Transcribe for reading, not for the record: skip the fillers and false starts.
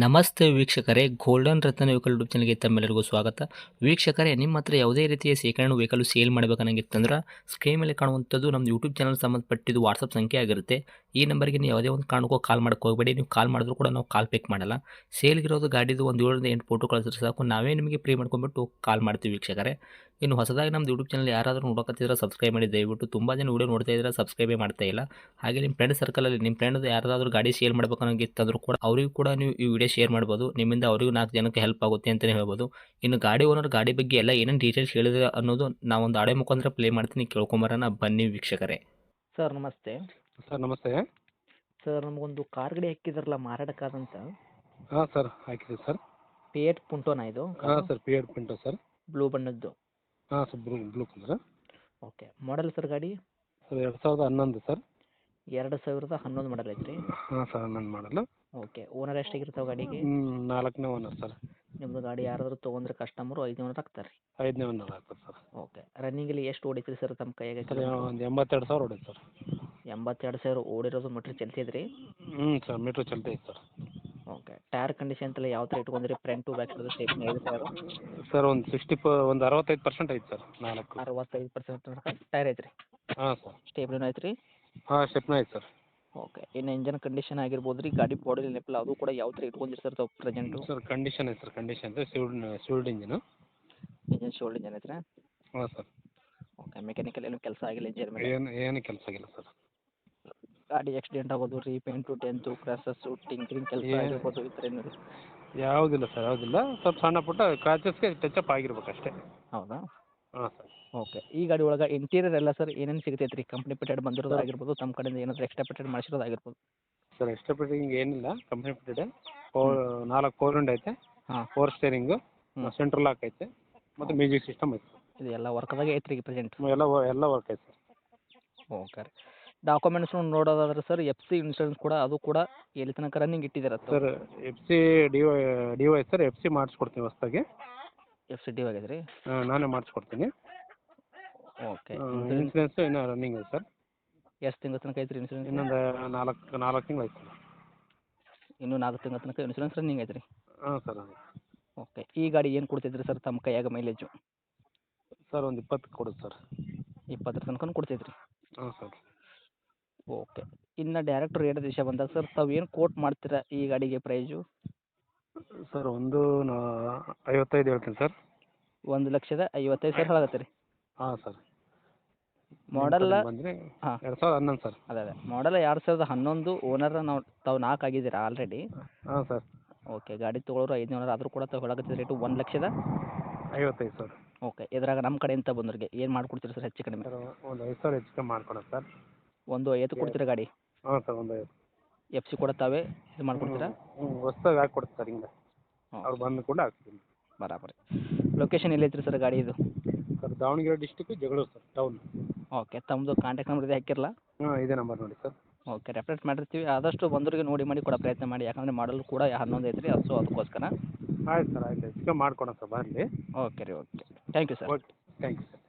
ನಮಸ್ತೆ ವೀಕ್ಷಕರೇ, ಗೋಲ್ಡನ್ ರತ್ನ vehicle YouTube ಚಾನಲ್ಗೆ ತಮ್ಮೆಲ್ಲರಿಗೂ ಸ್ವಾಗತ. ವೀಕ್ಷಕರೇ, ನಿಮ್ಮ ಹತ್ರ ಯಾವುದೇ ರೀತಿಯ ಶೇಖರಣೆ ವೆಹಿಕಲ್ ಸೇಲ್ ಮಾಡಬೇಕನ್ನಂಗಿತ್ತಂದ್ರೆ ಸ್ಕ್ರೀನ್ ಮೇಲೆ ಕಾಣುವಂಥದ್ದು ನಮ್ಮ ಯೂಟ್ಯೂಬ್ ಚಾನಲ್ ಸಂಬಂಧಪಟ್ಟಿದ್ದು ವಾಟ್ಸಪ್ ಸಂಖ್ಯೆ ಆಗಿರುತ್ತೆ. ಈ ನಂಬರ್ಗೆ ನೀವು ಯಾವುದೇ ಒಂದು ಕಾರಣಕ್ಕೂ ಕಾಲ್ ಮಾಡೋಕೆ ಹೋಗಬೇಡಿ. ನೀವು ಕಾಲ್ ಮಾಡಿದ್ರು ಕೂಡ ನಾವು ಕಾಲ್ ಪಿಕ್ ಮಾಡಲ್ಲ. ಸೇಲ್ಗಿರೋದು ಗಾಡಿದು ಒಂದು 7ರಿಂದ 8 ಫೋಟೋ ಕಳಿಸಿದ್ರೆ ಸಾಕು, ನಾವೇ ನಿಮಗೆ ಪ್ರೀ ಮಾಡ್ಕೊಂಡ್ಬಿಟ್ಟು ಕಾಲ್ ಮಾಡ್ತೀವಿ ವೀಕ್ಷಕರೇ. ಇನ್ನು ಹೊಸದಾಗಿ ನಮ್ಮದು ಯೂಟ್ಯೂಬ್ ಚಾನಲ್ ಯಾರಾದರೂ ನೋಡೋಕತ್ತಿದ್ರೆ ಸಬ್ಸ್ಕ್ರೈಬ್ ಮಾಡಿ ದಯವಿಟ್ಟು. ತುಂಬ ಜನ ವೀಡಿಯೋ ನೋಡ್ತಾ ಇದ್ದಾರೆ, ಸಬ್ಸ್ಕ್ರೈಬೇ ಮಾಡ್ತಾ ಇಲ್ಲ. ಹಾಗೆ ನಿಮ್ಮ ಫ್ರೆಂಡ್ ಸರ್ಕಲಲ್ಲಿ ನಿಮ್ಮ ಫ್ರೆಂಡ್ ಯಾರಾದರೂ ಗಾಡಿ ಸೇಲ್ ಮಾಡಬೇಕನ್ನೋಂಗಿತ್ತಂದ್ರೂ ಕೂಡ ಅವರಿಗೂ ಕೂಡ ನೀವು ಈ ವಿಡಿಯೋ ಶೇರ್ ಮಾಡ್ಬೋದು. ನಿಮ್ಮಿಂದ ಅವರಿಗೂ 4 ಜನಕ್ಕೆ ಹೆಲ್ಪ್ ಆಗುತ್ತೆ ಅಂತಲೇ ಹೇಳ್ಬೋದು. ಇನ್ನು ಗಾಡಿ ಓನರ್ ಗಾಡಿ ಬಗ್ಗೆ ಎಲ್ಲ ಏನೇನು ಡೀಟೇಲ್ಸ್ ಹೇಳಿದ್ರೆ ಅನ್ನೋದು ನಾವೊಂದು ಆಡಿಯೋ ಮುಖಾಂತರ ಪ್ಲೇ ಮಾಡ್ತೀನಿ, ಕೇಳ್ಕೊಂಬರೋಣ ಬನ್ನಿ ವೀಕ್ಷಕರೇ. ಸರ್ ನಮಸ್ತೆ. ಸರ್ ನಮಸ್ತೆ. ಸರ್ ನಮಗೊಂದು ಕಾರ್ ಗಾಡಿ ಹಾಕಿದ್ರಲ್ಲ ಮಾರಾಟಕ್ಕಾದಂತ, ಹಾಂ ಸರ್ ಹಾಕಿದೆ ಸರ್. ಪಿಯೇಟ್ ಪುಂಟೋನಾ ಇದು? ಹಾಂ sir Fiat Punto sir. Blue ಬಣ್ಣದ್ದು. ಹಾಂ sir blue colour. Okay, model sir ಗಾಡಿ? Sir 2011 sir. 2011 ಮಾಡಲ್ ಐತ್ರಿ? ಹಾಂ ಸರ್ 11 ಮಾಡಲು. ಓಕೆ, ಓನರ್ ಎಷ್ಟಾಗಿರ್ತಾವೆ ಗಾಡಿಗೆ? 4ನೇ ಓನರ್ ಸರ್. ನಿಮ್ಮದು ಗಾಡಿ ಯಾರಾದರೂ ತೊಗೊಂಡ್ರೆ ಕಸ್ಟಮರು 5ನೇ ಓನರ್ ಆಗ್ತಾರೆ ರೀ? 5ನೇ ಓನರ್ ಆಗ್ತದೆ ಸರ್. ಓಕೆ, ರನ್ನಿಂಗಲ್ಲಿ ಎಷ್ಟು ಓಡಿತ್ರಿ ಸರ್ ತಮ್ಮ ಕೈಯಾಗ? ಸರ್ ಒಂದು 82,000 ಹೊಡೆದು ಸರ್. 82,000 ಓಡಿರೋದು ಮೀಟ್ರ್ ಚಲ್ತಿದ್ರಿ? ಸರ್ ಮೀಟ್ರ್ ಚಲ್ತೈತೆ ಸರ್. ಓಕೆ, ಟೈರ್ ಕಂಡೀಷನ್ ಎಲ್ಲ ಯಾವ ಥರ ಇಟ್ಕೊಂಡ್ರಿ? Front to back side stepney ಐದು ಟೈರು? ಸರ್ ಒಂದು 65% ಐತೆ ಸರ್. 65% ಟೈರ್ ಐತ್ರಿ? ಹಾಂ ಸರ್. ಸ್ಟೇಪ್ನಿನೂ ಐತ್ರಿ? ಹಾಂ ಸ್ಟೆಪ್ನೂ ಐತೆ ಸರ್. ಓಕೆ, ಇನ್ನು ಇಂಜನ್ ಕಂಡೀಷನ್ ಆಗಿರ್ಬೋದು ರೀ, ಗಾಡಿ ಬಾಡಿ ನೆನಪಿಲ್ಲ ಅದು ಕೂಡ ಯಾವ ಥರ ಇಟ್ಕೊಂಡಿರಿ ಸರ್ ತಾವು ಪ್ರೆಸೆಂಟು? ಸರ್ ಕಂಡೀಷನ್ ಐತೆ ಸರ್. ಕಂಡೀಷನ್ ಇದೆ. ಶಿವ್ಡ್ ಇಂಜಿನು. ಇಂಜನ್ ಶೋಲ್ಡ್ ಇಂಜನ್ ಐತ್ರಿ? ಹಾಂ ಸರ್. ಓಕೆ, ಮೆಕ್ಯಾನಿಕಲ್ ಏನು ಕೆಲಸ ಆಗಿಲ್ಲ ಇಂಜನ್ ಮೇಲೆ? ಏನು ಕೆಲಸ ಆಗಿಲ್ಲ ಸರ್. ಗಾಡಿ ಆಕ್ಸಿಡೆಂಟ್ ಆಗೋದು, ರೀಪೇಂಟು, ಡೆಂತು, ಕ್ರ್ಯಾಸಸ್ಸು, ಟಿಂಕ್ರಿಂಗ್ ಕೆಲಸ ಆಗಿರ್ಬೋದು ಈ ಥರ ಏನಿದೆ? ಯಾವುದಿಲ್ಲ ಸರ್, ಯಾವುದಿಲ್ಲ. ಸ್ವಲ್ಪ ಸಣ್ಣ ಪುಟ್ಟ ಕ್ರಾಚಸ್ಗೆ ಟಚಪ್ ಆಗಿರ್ಬೇಕು ಅಷ್ಟೇ. ಹೌದಾ? ಹಾಂ ಸರ್. ಓಕೆ, ಈ ಗಾಡಿ ಒಳಗೆ ಇಂಟೀರಿಯರ್ ಎಲ್ಲ ಸರ್ ಏನೇನು ಸಿಗ್ತೈತೆ ರೀ? ಕಂಪ್ನಿ ಪೇಟೆಡ್ ಬಂದಿರೋದು ಆಗಿರ್ಬೋದು, ತಮ್ಮ ಕಡೆಯಿಂದ ಏನಾದರೂ ಎಕ್ಸ್ಟ್ರಾ ಪೇಟೆಡ್ ಮಾಡಿಸಿರೋದು ಆಗಿರ್ಬೋದು? ಸರ್ ಎಕ್ಸ್ಟ್ರಾ ಫಿಟ್ಟಿಂಗ್ ಏನಿಲ್ಲ, ಕಂಪ್ನಿ ಫಿಟ್ಟೆಡ್. 4 ಫೋರ್ ವಿಂಡೋ ಐತೆ. ಹಾಂ. 4 ಸ್ಟೇರಿಂಗು, ಸೆಂಟ್ರಲ್ ಲಾಕ್ ಐತೆ, ಮತ್ತು ಮ್ಯೂಸಿಕ್ ಸಿಸ್ಟಮ್ ಐತೆ. ಇದು ಎಲ್ಲ ವರ್ಕ್ದಾಗೆ ಐತ್ರಿ ಪ್ರೆಸೆಂಟ್? ಎಲ್ಲ ವರ್ಕ್ ಐತೆ ಸರ್. ಓಕೆ ರೀ. ಡಾಕ್ಯುಮೆಂಟ್ಸ್ ನೋಡೋದಾದ್ರೆ ಸರ್, ಎಫ್ ಸಿ ಇನ್ಶೂರೆನ್ಸ್ ಕೂಡ ಅದು ಕೂಡ ಎಲ್ಲಿ ತನಕ ರನ್ನಿಂಗ್ ಇಟ್ಟಿದ್ದೀರ? Sir F C D Y sir. F C ಮಾಡಿಸ್ಕೊಡ್ತೀನಿ ಹೊಸ್ದಾಗಿ. ಎಫ್ ಸಿ ಡಿ ಆಗಿದೆ ರೀ? ನಾನೇ ಮಾಡಿಸ್ಕೊಡ್ತೀನಿ. ಓಕೆ, ಇನ್ಸೂರೆನ್ಸು ಇನ್ನೂ ರನ್ನಿಂಗ್ ಐತೆ ಸರ್. ಎಷ್ಟು ತಿಂಗಳ ತನಕ ಐತ್ರಿ ಇನ್ಶೂರೆನ್ಸ್? ಇನ್ನೊಂದು 4 ತಿಂಗಳು ಐತೆ ಸರ್. ಇನ್ನೂ 4 ತಿಂಗಳ ತನಕ ಇನ್ಶೂರೆನ್ಸ್ ರನ್ನಿಂಗ್ ಐತ್ರಿ? ಹಾಂ ಸರ್. ಓಕೆ, ಈ ಗಾಡಿ ಏನು ಕೊಡ್ತೈತ್ರಿ ಸರ್ ತಮ್ಮ ಕೈಯಾಗ ಮೈಲೇಜು? ಸರ್ ಒಂದು 20 ಕೊಡುತ್ತೆ ಸರ್. 20 ತನಕ ಕೊಡ್ತೈತ್ರಿ? ಹಾಂ ಸರ್. ಓಕೆ, ಇನ್ನು ಡೈರೆಕ್ಟ್ ರೇಟ್ ವಿಷಯ ಬಂದಾಗ ಸರ್, ತಾವು ಏನು ಕೋಟ್ ಮಾಡ್ತೀರಾ ಈ ಗಾಡಿಗೆ ಪ್ರೈಸು? ಸರ್ 55 ಹೇಳ್ತೀನಿ ಸರ್. 1,55,000 ಹೇಳಾಗತ್ತೆ ರೀ? ಹಾಂ ಸರ್. ಮಾಡಲ್ಲ? ಬಂದರೆ ಹಾಂ. 2011 ಸರ್. ಅದೇ ಮಾಡಲ್ಲ 2011. ಓನರ್ ತಾವು 4 ಆಗಿದ್ದೀರಾ ಆಲ್ರೆಡಿ? ಹಾಂ ಸರ್. ಓಕೆ, ಗಾಡಿ ತೊಗೊಳೋರು 5ನೇ ಓನರ್ ಆದರೂ ಕೂಡ ತಾವು ಹೇಳಕತ್ತಿದ ರೇಟು 1,55,000? ಸರ್. ಓಕೆ, ಇದ್ರಾಗ ನಮ್ಮ ಕಡೆಯಿಂದ ಬಂದವ್ರಿಗೆ ಏನು ಮಾಡ್ಕೊಡ್ತೀರಿ ಸರ್ ಹೆಚ್ಚು ಕಡಿಮೆ? ಸರ್ ಒಂದು 5,000 ಹೆಚ್ಚು ಕಮ್ಮಿ ಮಾಡ್ಕೊಡೋಣ ಸರ್. 1,50,000 ಕೊಡ್ತೀರಾ ಗಾಡಿ? ಹಾಂ ಸರ್. 1,50,000. ಎಫ್ ಸಿ ಕೂಡ ತಾವೇ ಇದು ಮಾಡ್ಕೊಡ್ತೀರಾ? ಹೊಸ್ದಾಗಿ ಹಾಕಿ ಕೊಡ್ತೀನಿ ಸರ್. ಹಿಂಗೆ ಅವ್ರು ಬಂದು ಕೂಡ ಹಾಕ್ತೀನಿ. ಬರಾಬರಿ. ಲೊಕೇಶನ್ ಎಲ್ಲೈತ್ರಿ ಸರ್ ಗಾಡಿ ಇದು? Sir Davanagere district, Jagaluru sir town. Okay, ತಮ್ಮದು ಕಾಂಟ್ಯಾಕ್ಟ್ ನಂಬರ್ ಇದೆ ಹಾಕಿರಲ್ಲ? ಹಾಂ ಇದೇ ನಂಬರ್ ನೋಡಿ ಸರ್. ಓಕೆ, ರೆಫರೆನ್ಸ್ ಮಾಡಿರ್ತೀವಿ. ಆದಷ್ಟು ಬಂದವರಿಗೆ ನೋಡಿ ಮಾಡಿ ಕೊಡೋ ಪ್ರಯತ್ನ ಮಾಡಿ, ಯಾಕಂದರೆ ಮಾಡಲು ಕೂಡ 11 ಐತ್ರಿ, ಸೊ ಅದಕ್ಕೋಸ್ಕರ. ಆಯ್ತು ಸರ್, ಆಯ್ತು ಹೆಚ್ಚು ಕಮ್ಮಿ ಮಾಡ್ಕೊಡೋಣ ಸರ್ ಬರಲಿ. ಓಕೆ ರೀ, okay. Thank you sir. Okay thank you sir.